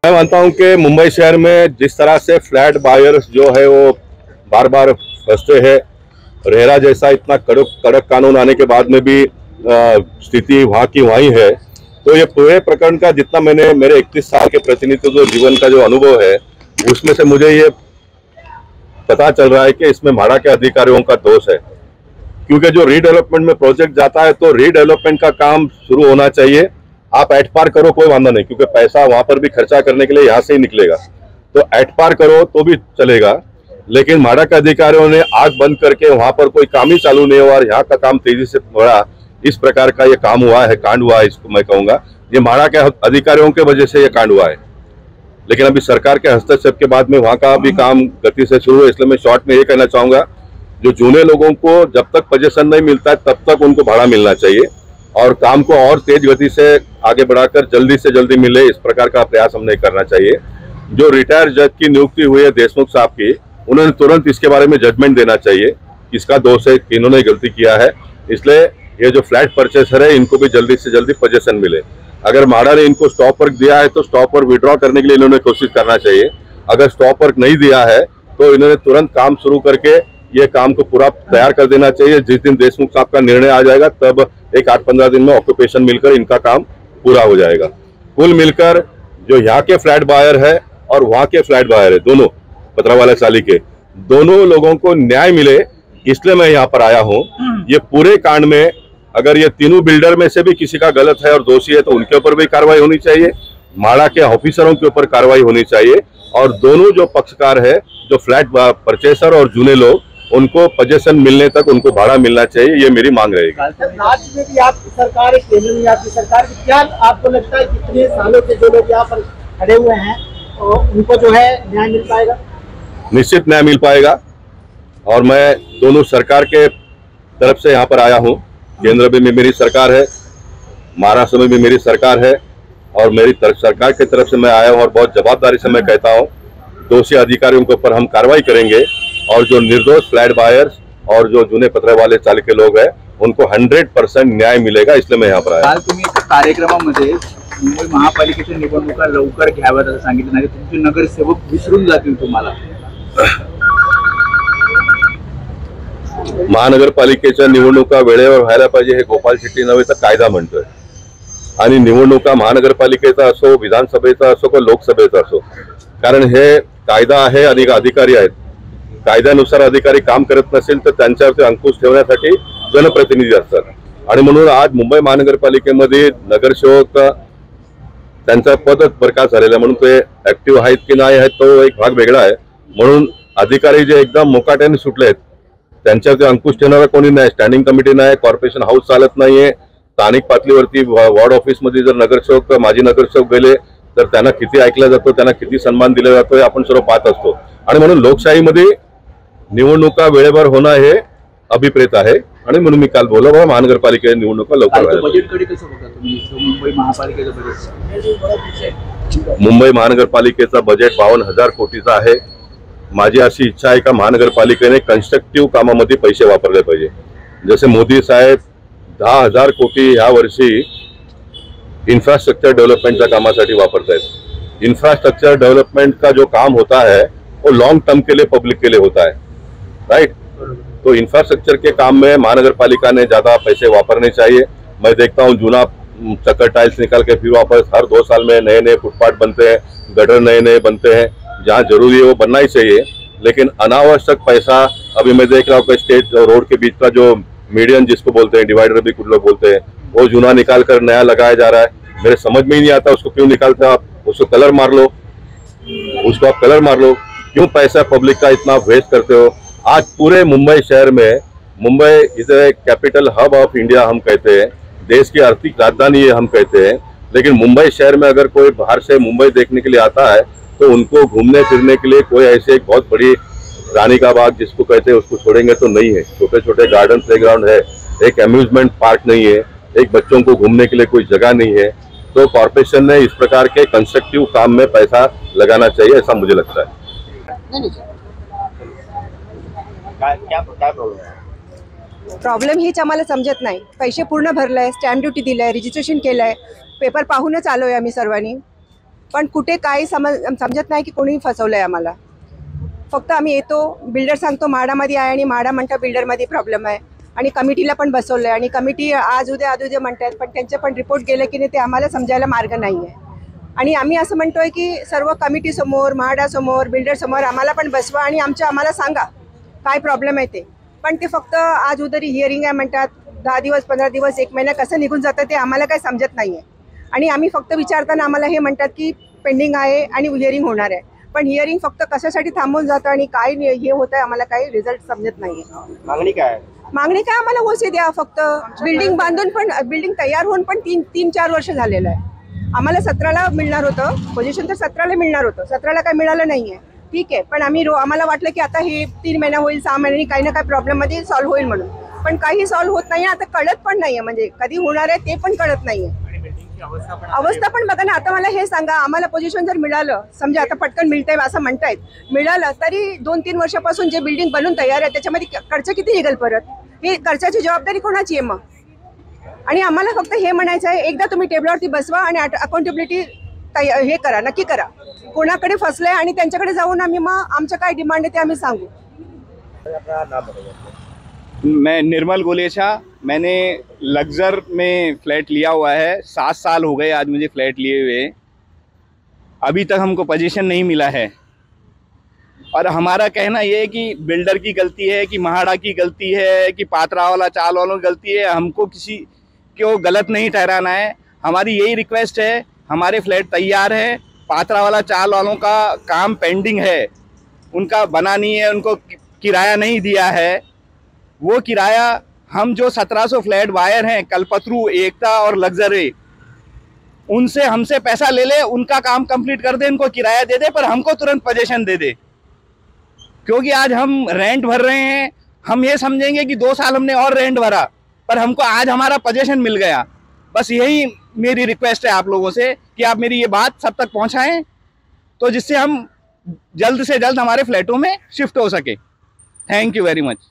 मैं मानता हूं कि मुंबई शहर में जिस तरह से फ्लैट बायर्स जो है वो बार बार फंसते हैं, रेरा जैसा इतना कड़क कड़क कानून आने के बाद में भी स्थिति वहां की वहीं है। तो ये पूरे प्रकरण का जितना मैंने मेरे 31 साल के प्रतिनिधित्व जीवन का जो अनुभव है उसमें से मुझे ये पता चल रहा है कि इसमें म्हाडा के अधिकारियों का दोष है। क्योंकि जो रीडेवलपमेंट में प्रोजेक्ट जाता है तो रीडेवलपमेंट का काम शुरू होना चाहिए। आप एट पार करो कोई वादा नहीं, क्योंकि पैसा वहां पर भी खर्चा करने के लिए यहाँ से ही निकलेगा, तो एट पार करो तो भी चलेगा। लेकिन म्हाडा के अधिकारियों ने आग बंद करके वहां पर कोई काम ही चालू नहीं हुआ और यहाँ का काम तेजी से बढ़ा, इस प्रकार का ये काम हुआ है, कांड हुआ है। इसको मैं कहूंगा ये म्हाडा के अधिकारियों के वजह से ये कांड हुआ है। लेकिन अभी सरकार के हस्तक्षेप के बाद में वहां का भी काम गति से शुरू है। इसलिए मैं शॉर्ट में ये कहना चाहूंगा, जो जूने लोगों को जब तक पोजीशन नहीं मिलता है तब तक उनको भाड़ा मिलना चाहिए और काम को और तेज गति से आगे बढ़ाकर जल्दी से जल्दी मिले, इस प्रकार का प्रयास हमने करना चाहिए। जो रिटायर जज की नियुक्ति हुई है देशमुख साहब की, उन्होंने तुरंत इसके बारे में जजमेंट देना चाहिए, किसका दोष है, किन्होंने गलती किया है। इसलिए ये जो फ्लैट परचेसर है इनको भी जल्दी से जल्दी पोजीशन मिले। अगर म्हाडा ने इनको स्टॉप वर्क दिया है तो स्टॉप वर्क विड्रॉ करने के लिए इन्होंने कोशिश करना चाहिए। अगर स्टॉप वर्क नहीं दिया है तो इन्होंने तुरंत काम शुरू करके ये काम को पूरा तैयार कर देना चाहिए। जिस दिन देशमुख साहब का निर्णय आ जाएगा तब एक 8-15 दिन में ऑक्यूपेशन मिलकर इनका काम पूरा हो जाएगा। कुल मिलकर जो यहाँ के फ्लैट बायर है और वहां के फ्लैट बायर है, दोनों पथरावाला चाली के, दोनों लोगों को न्याय मिले, इसलिए मैं यहाँ पर आया हूँ। ये पूरे कांड में अगर ये तीनों बिल्डर में से भी किसी का गलत है और दोषी है तो उनके ऊपर भी कार्रवाई होनी चाहिए, म्हाडा के ऑफिसरों के ऊपर कार्रवाई होनी चाहिए और दोनों जो पक्षकार है, जो फ्लैट परचेसर और जूने लोग, उनको पोजीशन मिलने तक उनको भाड़ा मिलना चाहिए, ये मेरी मांग रहेगी। राज्य में भी आपकी सरकार है, केंद्र में आपकी सरकार है, क्या आपको लगता है कितने सालों से जो लोग यहाँ पर खड़े हुए हैं तो उनको जो है न्याय मिल पाएगा? निश्चित न्याय मिल पाएगा और मैं दोनों सरकार के तरफ से यहाँ पर आया हूँ। केंद्र में भी मेरी सरकार है, महाराष्ट्र में भी मेरी सरकार है और मेरी सरकार की तरफ से मैं आया हूँ और बहुत जवाबदारी से मैं कहता हूँ दोषी अधिकारियों के ऊपर हम कार्रवाई करेंगे और जो निर्दोष फ्लैट बायर्स और जो जुने पथरावाले चालक के लोग हैं उनको 100% न्याय मिलेगा, इसलिए मैं यहाँ पर आया। काल तुम्ही एका कार्यक्रमामध्ये मुंबई महापालिकेच्या निवडणुका लवकर घ्याव्यात असं सांगितलं नाही, तुमचे नगरसेवक विसरून जातील तुम्हाला। महानगरपालिकेच्या निवडणुका वेळेवर व्हायला पाहिजे हे गोपाल शेट्टी नव्हे तर कायदा म्हणतोय आणि निवडणुका महानगरपालिकेचा असो, विधानसभेचा असो किंवा लोकसभेचा असो, कारण हे कायदा आहे आणि अधिकारी आहेत। कायद्यानुसार अधिकारी काम करत नसेल तर त्यांच्यावरती अंकुश ठेवण्यासाठी जनप्रतिनिधी असतात आणि म्हणून आज मुंबई महानगरपालिकेमध्ये नगरसेवक त्यांचा पद बरखास्त झालेला, म्हणून ते ऍक्टिव्ह आहेत की नाही आहेत तो एक भाग वेगळा आहे। म्हणून अधिकारी जे एकदम मोकाट्याने सुटलेत त्यांच्यावरती अंकुश ठेवणारा कोणी नाही, स्टँडिंग कमिटी नाही, कॉर्पोरेशन हाऊस चालत नाहीये, स्थानिक पातळीवरती वॉर्ड ऑफिसमध्ये जर नगरसेवक माजी नगरसेवक गेले तर त्यांना किती ऐकलं जातो, त्यांना किती सन्मान दिला जातो हे आपण सर्व पाहत असतो आणि म्हणून लोकशाहीमध्ये निवडणुका वेळेवर होणं हे अभिप्रेत आहे आणि म्हणून मी काल बोललो महानगरपालिकेच्या निवडणुका लवकर व्हाव्यात। बजेटकडे कसं बघता तुम्ही मुंबई महापालिकेचं बजेट? मुंबई महानगरपालिकेचा बजेट 52,000 कोटीचा आहे। माझी अशी इच्छा आहे का महानगरपालिकेने कन्स्ट्रक्टिव्ह कामामध्ये पैसे वापरले पाहिजे। जसे मोदी साहेब 10,000 कोटी या वर्षी इंफ्रास्ट्रक्चर डेवलपमेंटच्या कामासाठी वापरतायत। इंफ्रास्ट्रक्चर डेवलपमेंट का जो काम होता है वो लॉन्ग टर्म के लिए, पब्लिक के लिए होता है, राइट। तो इंफ्रास्ट्रक्चर के काम में महानगरपालिका ने ज्यादा पैसे वापरने चाहिए। मैं देखता हूँ जूना चक्कर टाइल्स निकाल के फिर वापस हर 2 साल में नए नए फुटपाथ बनते हैं, गटर नए नए बनते हैं, जहाँ जरूरी है वो बनना ही चाहिए। लेकिन अनावश्यक पैसा अभी मैं देख रहा हूँ कि स्टेट रोड के बीच का जो मीडियन जिसको बोलते हैं, डिवाइडर भी कुछ लोग बोलते हैं, वो जूना निकाल कर नया लगाया जा रहा है। मेरे समझ में ही नहीं आता उसको क्यों निकालते हो आप, उसको कलर मार लो, उसको आप कलर मार लो, क्यों पैसा पब्लिक का इतना वेस्ट करते हो। आज पूरे मुंबई शहर में, Mumbai is a capital hub of India हम कहते हैं, देश की आर्थिक राजधानी हम कहते हैं, लेकिन मुंबई शहर में अगर कोई बाहर से मुंबई देखने के लिए आता है तो उनको घूमने फिरने के लिए कोई ऐसे एक बहुत बड़ी रानी का बाग जिसको कहते हैं उसको छोड़ेंगे तो नहीं है। छोटे छोटे गार्डन प्लेग्राउंड है, एक अम्यूजमेंट पार्क नहीं है, एक बच्चों को घूमने के लिए कोई जगह नहीं है। तो कॉर्पोरेशन ने इस प्रकार के कंस्ट्रक्टिव काम में पैसा लगाना चाहिए, ऐसा मुझे लगता है। प्रॉब्लेम हीच आम्हाला समजत नाही। पैसे पूर्ण भरले, स्टॅम्प ड्युटी दिलाय, रजिस्ट्रेशन केलंय, पेपर पाहूनच आलोय आम्ही सर्वांनी। पण कुठे काही समजत नाही की कोणी फसवलं आहे आम्हाला. फक्त आम्ही येतो, बिल्डर सांगतो म्हाडामध्ये आहे आणि म्हाडा म्हणतं बिल्डरमध्ये प्रॉब्लेम आहे आणि कमिटीला पण बसवलं आहे आणि कमिटी आज उद्या म्हणतात, पण त्यांचे पण रिपोर्ट गेले की नाही ते आम्हाला समजायला मार्ग नाही आहे. आणि आम्ही असं म्हणतोय की सर्व कमिटीसमोर, म्हाडासमोर, बिल्डरसमोर आम्हाला पण बसवा आणि आम्हाला सांगा काय प्रॉब्लेम आहे ते. पण ते फक्त आज उद्या हिअरिंग आहे म्हणतात, 10 दिवस 15 दिवस 1 महिना कसं निघून जातं ते आम्हाला काही समजत नाही आहे. आणि आम्ही फक्त विचारताना आम्हाला हे म्हणतात की पेंडिंग आहे आणि हिअरिंग होणार आहे. पण हिअरिंग फक्त कशासाठी थांबून जातं आणि काय हे होतं आहे आम्हाला काही रिझल्ट समजत नाही आहे. मागणी काय आहे? मागणी काय, आम्हाला ओसी द्या फक्त. बिल्डिंग बांधून पण, बिल्डिंग तयार होऊन पण 3-4 वर्ष झालेलं आहे. आम्हाला 17ला मिळणार होतं पोझिशन, तर 17ला मिळणार होतं, 17ला काही मिळालं नाही आहे. ठीक आहे, पण आम्हाला वाटलं की आता हे 3 महिना होईल, 6 महिन्यांनी काही ना काही प्रॉब्लेममध्ये सॉल्व्ह होईल म्हणून. पण काही सॉल्व्ह होत नाही. आता कळत पण नाही आहे, म्हणजे कधी होणार आहे ते पण कळत नाही आहे. अवस्था पण बघा ना. आता मला हे सांगा, आम्हाला पोझिशन जर मिळालं, समजा आता पटकन मिळतंय असं म्हणतायत, मिळालं तरी 2-3 वर्षापासून जे बिल्डिंग बनून तयार आहे त्याच्यामध्ये खर्च किती निघेल परत? ही खर्चाची जबाबदारी कोणाची आहे मग? आणि आम्हाला फक्त हे म्हणायचं आहे, एकदा तुम्ही टेबलावरती बसवा आणि अकाउंटेबिलिटी हे करा, नक्की करा कोणाकडे फसलंय आणि त्यांच्याकडे जाऊन आम्ही मग आमचं काय डिमांड आहे ते आम्ही सांगू. मैं निर्मल गोलेछा, मैंने लग्जर में फ्लैट लिया हुआ है. 7 साल हो गए आज मुझे फ्लैट लिए हुए. अभी तक हमको पोजीशन नहीं मिला है. और हमारा कहना ये है कि बिल्डर की गलती है कि महाड़ा की गलती है कि पात्रा वाला चाल वालों की गलती है. हमको किसी को गलत नहीं ठहराना है. हमारी यही रिक्वेस्ट है, हमारे फ्लैट तैयार है, पात्रा वाला चाल वालों का काम पेंडिंग है, उनका बना नहीं है, उनको किराया नहीं दिया है. वो किराया हम जो 1700 फ्लैट बायर हैं, कल्पतरू, एकता और लग्जरी, उनसे हमसे पैसा ले ले, उनका काम कंप्लीट कर दे, उनको किराया दे दे, पर हमको तुरंत पोजीशन दे दे. क्योंकि आज हम रेंट भर रहे हैं, हम ये समझेंगे कि 2 साल हमने और रेंट भरा, पर हमको आज हमारा पोजीशन मिल गया. बस यही मेरी रिक्वेस्ट है आप लोगों से कि आप मेरी ये बात सब तक पहुंचाएं, तो जिससे हम जल्द से जल्द हमारे फ्लैटों में शिफ्ट हो सके. Thank you very much.